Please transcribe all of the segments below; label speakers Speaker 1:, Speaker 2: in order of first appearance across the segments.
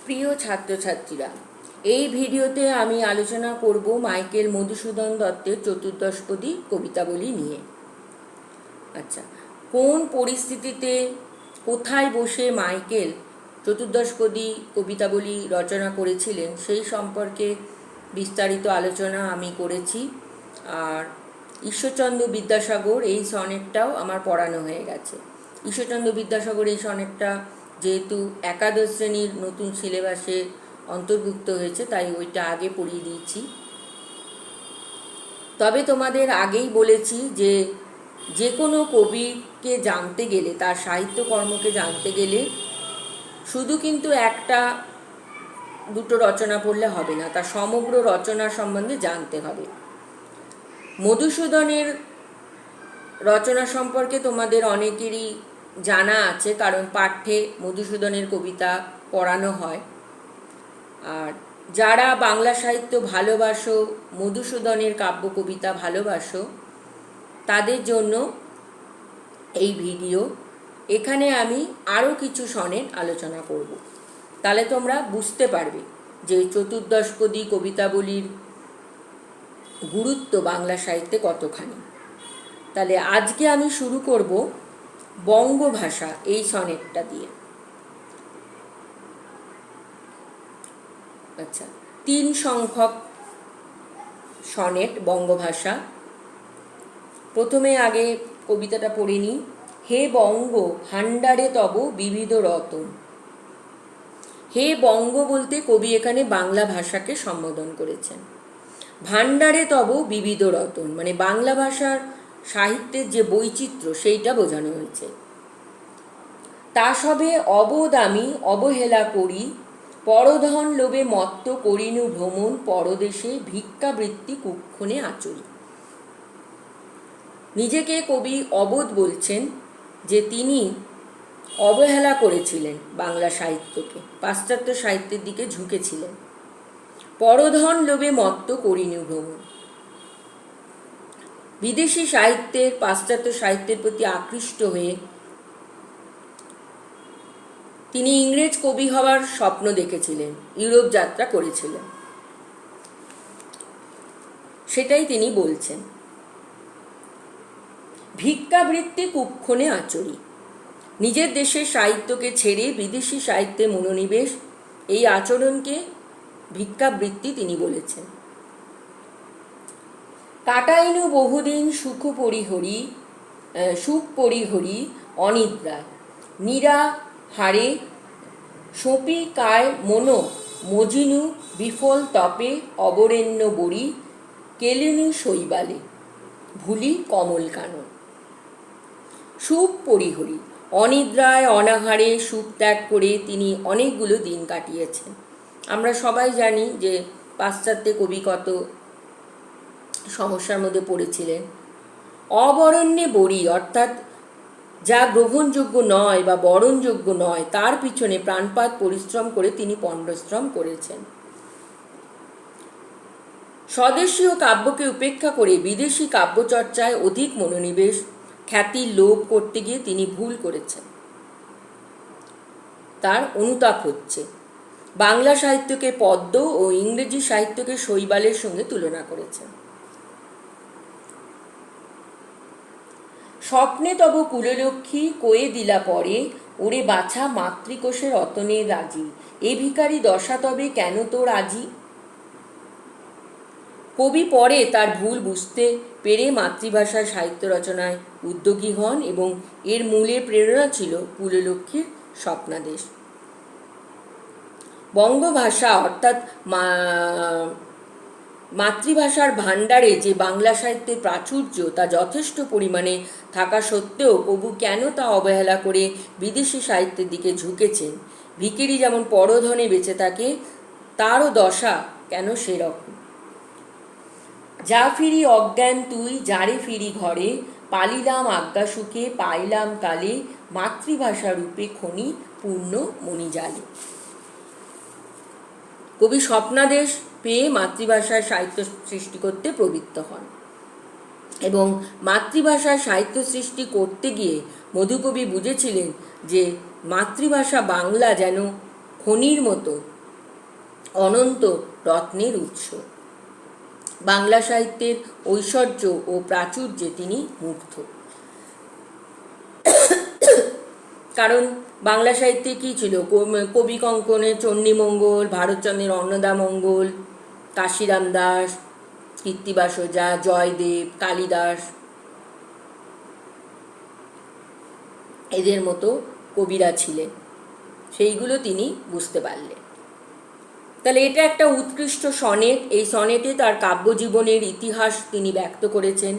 Speaker 1: প্রিয় ছাত্রছাত্রীরা, এই ভিডিওতে আমি আলোচনা করব মাইকেল মধুসূদন দত্তের চতুর্দশপদী কবিতাবলী নিয়ে। আচ্ছা, কোন পরিস্থিতিতে কোথায় বসে মাইকেল চতুর্দশপদী কবিতাবলী রচনা করেছিলেন সেই সম্পর্কে বিস্তারিত আলোচনা আমি করেছি। আর ঈশ্বরচন্দ্র বিদ্যাসাগর এই সনেটটাও আমার পড়ানো হয়ে গেছে। ঈশ্বরচন্দ্র বিদ্যাসাগর এই সনেটটা যেহেতু একাদশ শ্রেণীর নতুন সিলেবাসে অন্তর্ভুক্ত হয়েছে, তাই ওইটা আগে পড়িয়ে দিয়েছি। তবে তোমাদের আগেই বলেছি যে যে কোনো কবিকে জানতে গেলে, তার সাহিত্যকর্মকে জানতে গেলে শুধু কিন্তু একটা দুটো রচনা পড়লে হবে না, তার সমগ্র রচনা সম্বন্ধে জানতে হবে। মধুসূদনের রচনা সম্পর্কে তোমাদের অনেকেরই জানা আছে, কারণ পাঠ্যে মধুসূদনের কবিতা পড়ানো হয়। আর যারা বাংলা সাহিত্য ভালোবাসো, মধুসূদনের কাব্য কবিতা ভালোবাসো, তাদের জন্য এই ভিডিও। এখানে আমি আরও কিছু সনেট আলোচনা করব, তাহলে তোমরা বুঝতে পারবে যে চতুর্দশপদী কবিতাবলীর গুরুত্ব বাংলা সাহিত্যে কতখানি। তাহলে আজকে আমি শুরু করব বঙ্গভাষা এই সনেটটা দিয়ে। আচ্ছা, 3 সংখ্যক সনেট বঙ্গভাষা। প্রথমে আগে কবিতাটা পড়ে নিই। হে বঙ্গ ভাণ্ডারে তব বিবিধ রতন। হে বঙ্গ বলতে কবি এখানে বাংলা ভাষাকে সম্বোধন করেছেন। ভাণ্ডারে তব বিবিধ রতন মানে বাংলা ভাষার সাহিত্যের যে বৈচিত্র্য সেইটা বোঝানো হয়েছে। তা সবে অবোধ আমি অবহেলা করি, পরধন লোভে মত্ত করিনু ভ্রমণ, পরদেশে ভিক্ষাবৃত্তি কুক্ষণে আচরি। নিজেকে কবি অবোধ বলছেন যে তিনি অবহেলা করেছিলেন বাংলা সাহিত্যকে, পাশ্চাত্য সাহিত্যের দিকে ঝুঁকেছিলেন। পরধন লোভে মত্ত করিনু ভ্রমণ, বিদেশি সাহিত্যের, পাশ্চাত্য সাহিত্যের প্রতি আকৃষ্ট হয়ে তিনি ইংরেজ কবি হওয়ার স্বপ্ন দেখেছিলেন, ইউরোপ যাত্রা করেছিলেন। সেটাই তিনি বলছেন। ভিক্ষাবৃত্তি কুক্ষণে আচরি, নিজের দেশের সাহিত্যকে ছেড়ে বিদেশি সাহিত্যে মনোনিবেশ, এই আচরণকে ভিক্ষাবৃত্তি তিনি বলেছেন। কাটাইনু বহুদিন সুখ পরিহরি অনিদ্রায়, নিরাহারে সোপি কায় মনো মজিনু বিফল তপে অবরেণ্য বড়ি, কেলিনু শৈবালে ভুলি কমল কানন। সুখ পরিহরি, অনিদ্রায় অনাহারে সুখ ত্যাগ করে তিনি অনেকগুলো দিন কাটিয়েছেন। আমরা সবাই জানি যে পাশ্চাত্যে কবি কত সমস্যার মধ্যে পড়েছিলেন। অবরণ্যে বড়ি অর্থাৎ যা গ্রহণযোগ্য নয় বা বরণযোগ্য নয় তার পিছনে প্রাণপাত পরিশ্রম করে তিনি পণ্ডশ্রম করেছেন। স্বদেশীয় কাব্যকে উপেক্ষা করে বিদেশি কাব্যচর্চায় অধিক মনোনিবেশ, খ্যাতির লোভ করতে গিয়ে তিনি ভুল করেছেন। তার অনুতাপ হচ্ছে। বাংলা সাহিত্যকে পদ্য ও ইংরেজি সাহিত্যকে শৈবালের সঙ্গে তুলনা করেছেন। স্বপ্নে তব কুললক্ষ্মী কয়ে দিলা পরে, ওরে বাছা মাতৃকোষের রতনের রাজি, এ ভিখারি দশা তবে কেন তোর আজি। কবি পরে তার ভুল বুঝতে পেরে মাতৃভাষার সাহিত্য রচনায় উদ্যোগী হন এবং এর মূলে প্রেরণা ছিল কুললক্ষ্মীর স্বপ্নাদেশ। বঙ্গভাষা অর্থাৎ মাতৃভাষার ভাণ্ডারে যে বাংলা সাহিত্যের প্রাচুর্য তা যথেষ্ট পরিমাণে থাকা সত্ত্বেও কবি কেন তা অবহেলা করে বিদেশি সাহিত্যের দিকে ঝুঁকেছেন। ভিখিরি যেমন পরধনে বেঁচে থাকে, তারও দশা কেন সেরকম। যা ফিরি অজ্ঞান তুই যারে ফিরি ঘরে, পালিলাম আজ্ঞা সুখে পাইলাম কালে, মাতৃভাষা রূপে খনি পূর্ণ মণিজালে। কবি স্বপ্নাদেশ পেয়ে মাতৃভাষায় সাহিত্য সৃষ্টি করতে প্রবৃত্ত হন এবং মাতৃভাষায় সাহিত্য সৃষ্টি করতে গিয়ে মধুকবি বুঝেছিলেন যে মাতৃভাষা বাংলা যেন খনির মতো অনন্ত রত্নের উৎস। বাংলা সাহিত্যের ঐশ্বর্য ও প্রাচুর্যে তিনি মুগ্ধ। কারণ বাংলা সাহিত্যে কী ছিল? কবি কঙ্কনের চণ্ডীমঙ্গল, ভারতচন্দ্রের অন্নদামঙ্গল, কাশিরাম দাস, কীর্তিবাস ওঝা, জয়দেব, কালিদাস, এদের মতো কবিরা ছিলেন। সেইগুলো তিনি বুঝতে পারলেন। তাহলে এটা একটা উৎকৃষ্ট সনেট। এই সনেটে তার কাব্যজীবনের ইতিহাস তিনি ব্যক্ত করেছেন।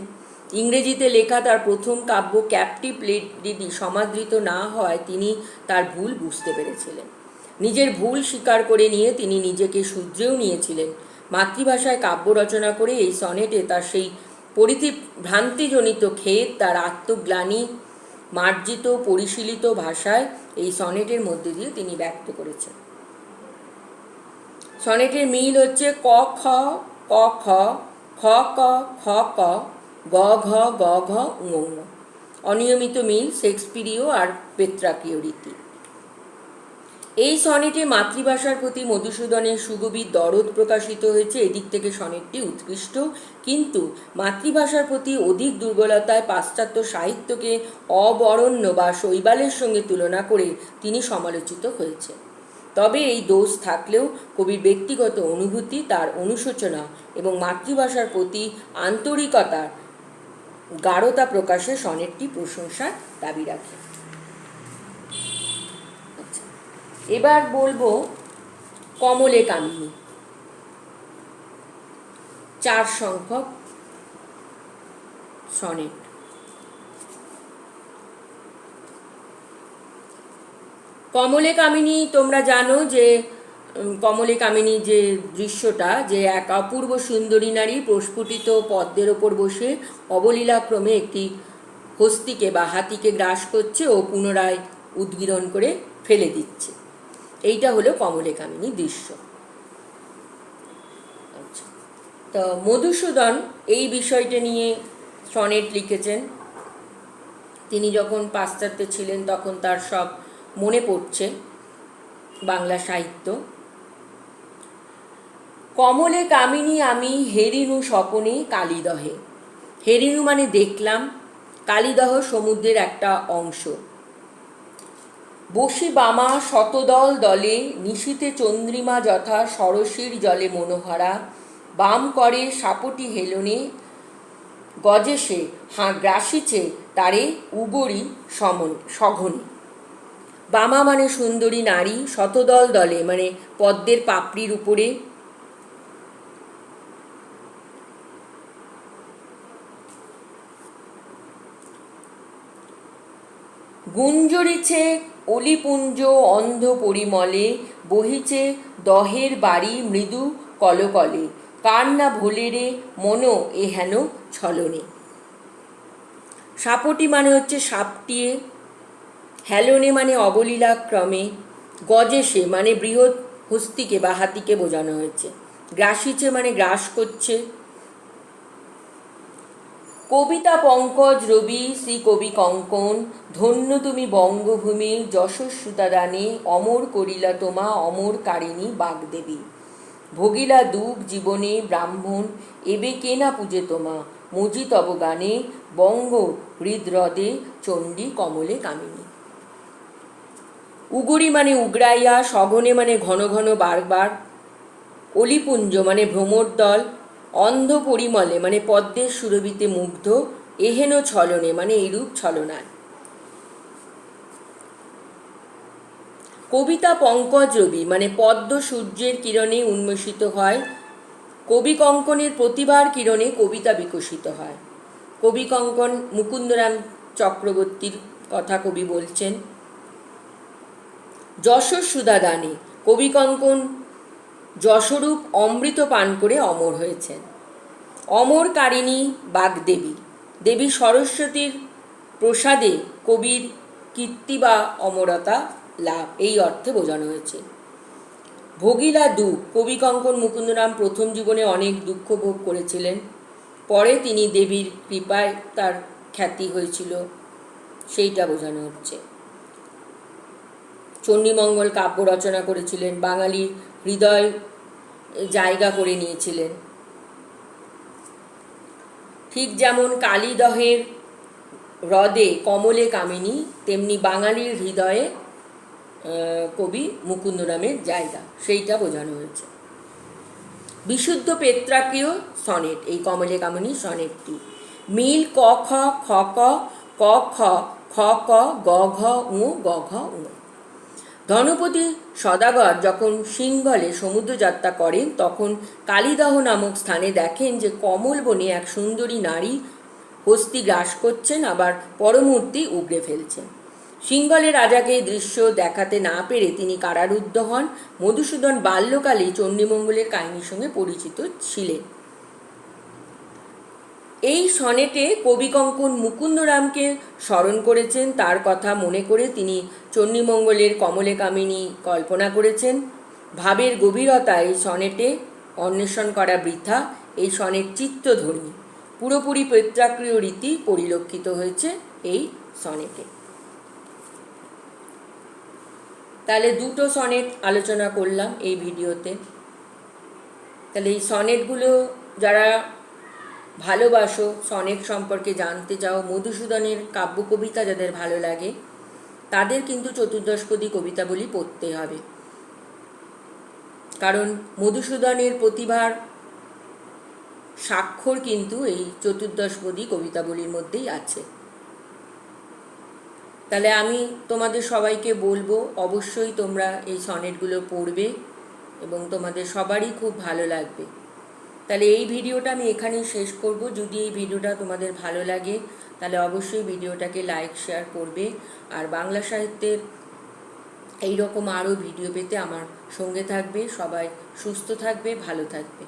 Speaker 1: ইংরেজিতে লেখা তার প্রথম কাব্য ক্যাপটিভ লেডি সমাদৃত না হওয়ায় তিনি তার ভুল বুঝতে পেরেছিলেন। নিজের ভুল স্বীকার করে নিয়ে তিনি নিজেকে শুধরেও নিয়েছিলেন। মাতৃভাষায় কাব্য রচনা করে এই সনেটে তার সেই ভ্রান্তিজনিত খেদ, তার আত্মগ্লানি মার্জিত পরিশীলিত ভাষায় এই সনেটের মধ্যে দিয়ে তিনি ব্যক্ত করেছেন। সনেটের মিল হচ্ছে ক খ, ক খ, খ ক, খ ক, গ ঘ, গ ঘ, ঙ ঙ। অনিয়মিত মিল শেক্সপিরীয় আর পেত্রাকীয় রীতি। এই সনেটে মাতৃভাষার প্রতি মধুসূদনের সুগভীর দরদ প্রকাশিত হয়েছে। এদিক থেকে সনেটটি উৎকৃষ্ট। কিন্তু মাতৃভাষার প্রতি অধিক দুর্বলতায় পাশ্চাত্য সাহিত্যকে অবরণ্য বা শৈবালের সঙ্গে তুলনা করে তিনি সমালোচিত হয়েছে। তবে এই দোষ থাকলেও কবির ব্যক্তিগত অনুভূতি, তার অনুশোচনা এবং মাতৃভাষার প্রতি আন্তরিকতার গাঢ়তা প্রকাশে সনেটটি প্রশংসার দাবি রাখে। এবার বলবো কমলে কামিনী, 4 সংখ্যক সনেট। কমলে কামিনী তোমরা জানো যে কমলে কামিনী যে দৃশ্যটা, যে এক অপূর্ব সুন্দরী নারী প্রস্ফুটিত পদ্মের ওপর বসে অবলীলাক্রমে একটি হস্তিকে বা হাতিকে গ্রাস করছে ও পুনরায় উদ্গীরণ করে ফেলে দিচ্ছে। এইটা হলো কমলে কামিনী দৃশ্য। আচ্ছা, তো মধুসূদন এই বিষয়টা নিয়ে সনেট লিখেছেন। তিনি যখন পাশ্চাত্যে ছিলেন তখন তার সব মনে পড়ছে বাংলা সাহিত্য। কমলে কামিনী আমি হেরিনু স্বপনে কালিদহে। হেরিনু মানে দেখলাম, কালিদহ সমুদ্রের একটা অংশ। বসি বামা শতদল দলে, নিশীতে চন্দ্রিমা যথা সরসীর জলে মনোহরা। বাম করে সাপটি হেলনে, গজে সে গ্রাসিছে তারে উগরি সঘনে। বামা মানে সুন্দরী নারী, শতদল দলে মানে পদ্মের পাপড়ির উপরে, গুঞ্জরিছে অলিপুঞ্জ অন্ধ পরিমলে, বহিছে দহের বাড়ি মৃদু কলকলে। কার না ভোলেরে মনো এহেন ছলনে। সাপটি মানে হচ্ছে সাপটিয়ে, হেলনে মানে অবলীলাক্রমে, গজেসে মানে বৃহৎ হস্তিকে বা হাতিকে বোঝানো হয়েছে, গ্রাসিছে মানে গ্রাস করছে। কবিতা পঙ্কজ রবি শ্রী কবি কঙ্কন, ধন্য তুমি বঙ্গভূমির যশস্বুতা দানে, অমর করিলা তোমা অমর কারিণী বাগদেবী। ভোগিলা দুঃখ জীবনে ব্রাহ্মণ, এবে কে না পূজে তোমা, মজি তব গানে, বঙ্গ হৃদহ্রদে চণ্ডী কমলে কামিনী। উগরি মানে উগরাইয়া, সঘনে মানে ঘন ঘন বারবার, অলিপুঞ্জ মানে ভ্রমর দল, অন্ধ পরিমলে মানে পদ্মের সুরভিতে মুগ্ধ, এহেন ছলনে মানে এইরূপ ছলনায়। কবিতা পঙ্কজ রবি মানে পদ্ম সূর্যের কিরণে উন্মেষিত হয়, কবি কঙ্কনের প্রতিভার কিরণে কবিতা বিকশিত হয়। কবি কঙ্কন মুকুন্দরাম চক্রবর্তীর কথা কবি বলছেন। যশস্বুধা দানে, কবি কঙ্কন যশরূপ অমৃত পান করে অমর হয়েছেন। অমর কারিণী বাগদেবী, দেবী সরস্বতীর প্রসাদে কবির কীর্তি বা অমরতা লাভ, এই অর্থে বোঝানো হয়েছে। ভোগিলা দুঃখ, কবি কঙ্কন মুকুন্দরাম প্রথম জীবনে অনেক দুঃখ ভোগ করেছিলেন, পরে তিনি দেবীর কৃপায় তার খ্যাতি হয়েছিল, সেইটা বোঝানো হচ্ছে। চণ্ডীমঙ্গল কাব্য রচনা করেছিলেন। বাঙালির হৃদয় জায়গা করে নিয়েছিলেন। ঠিক যেমন কালীদহের হ্রদে কমলে কামিনী, তেমনি বাঙালির হৃদয়ে কবি মুকুন্দরামের জায়গা, সেইটা বোঝানো হয়েছে। বিশুদ্ধ পেত্রাকীয় সনেট এই কমলে কামিনী সনেটটি। মিল ক খ খ ক ক খ খ ক গ ঘ উ গ ঘ উ। ধনপতি সদাগর যখন সিংহলে সমুদ্রযাত্রা করেন তখন কালীদহ নামক স্থানে দেখেন যে কমল বনে এক সুন্দরী নারী হস্তি গ্রাস করছেন, আবার পরমূর্তি উগড়ে ফেলছেন। সিংহলে রাজাকে এই দৃশ্য দেখাতে না পেরে তিনি কারারুদ্ধ হন। মধুসূদন বাল্যকালেই চণ্ডীমঙ্গলের কাহিনীর সঙ্গে পরিচিত ছিলেন। এই সনেটে কবিকঙ্কন মুকুন্দরামকে স্মরণ করেছেন, তার কথা মনে করে তিনি চণ্ডীমঙ্গলের কমলে কামিনী কল্পনা করেছেন। ভাবের গভীরতায় সনেটে অন্বেষণ করা বৃথা। এই সনেট চিত্তধর্মী, পুরোপুরি পেত্রাকীয় রীতি পরিলক্ষিত হয়েছে এই সনেটে। তাহলে দুটো সনেট আলোচনা করলাম এই ভিডিওতে। তাহলে এই সনেটগুলো যারা ভালোবাসো, সনেট সম্পর্কে জানতে চাও, মধুসূদনের কাব্য কবিতা যাদের ভালো লাগে তাদের কিন্তু চতুর্দশপদী কবিতাবলী পড়তে হবে, কারণ মধুসূদনের প্রতিভার স্বাক্ষর কিন্তু এই চতুর্দশপদী কবিতাবলীর মধ্যেই আছে। তাহলে আমি তোমাদের সবাইকে বলবো অবশ্যই তোমরা এই সনেটগুলো পড়বে এবং তোমাদের সবারই খুব ভালো লাগবে। তাহলে এই ভিডিওটা আমি এখানেই শেষ করব। যদি এই ভিডিওটা তোমাদের ভালো লাগে তাহলে অবশ্যই ভিডিওটাকে লাইক শেয়ার করবে, আর বাংলা সাহিত্যের এই রকম আরও ভিডিও পেতে আমার সঙ্গে থাকবে। সবাই সুস্থ থাকবে, ভালো থাকবে।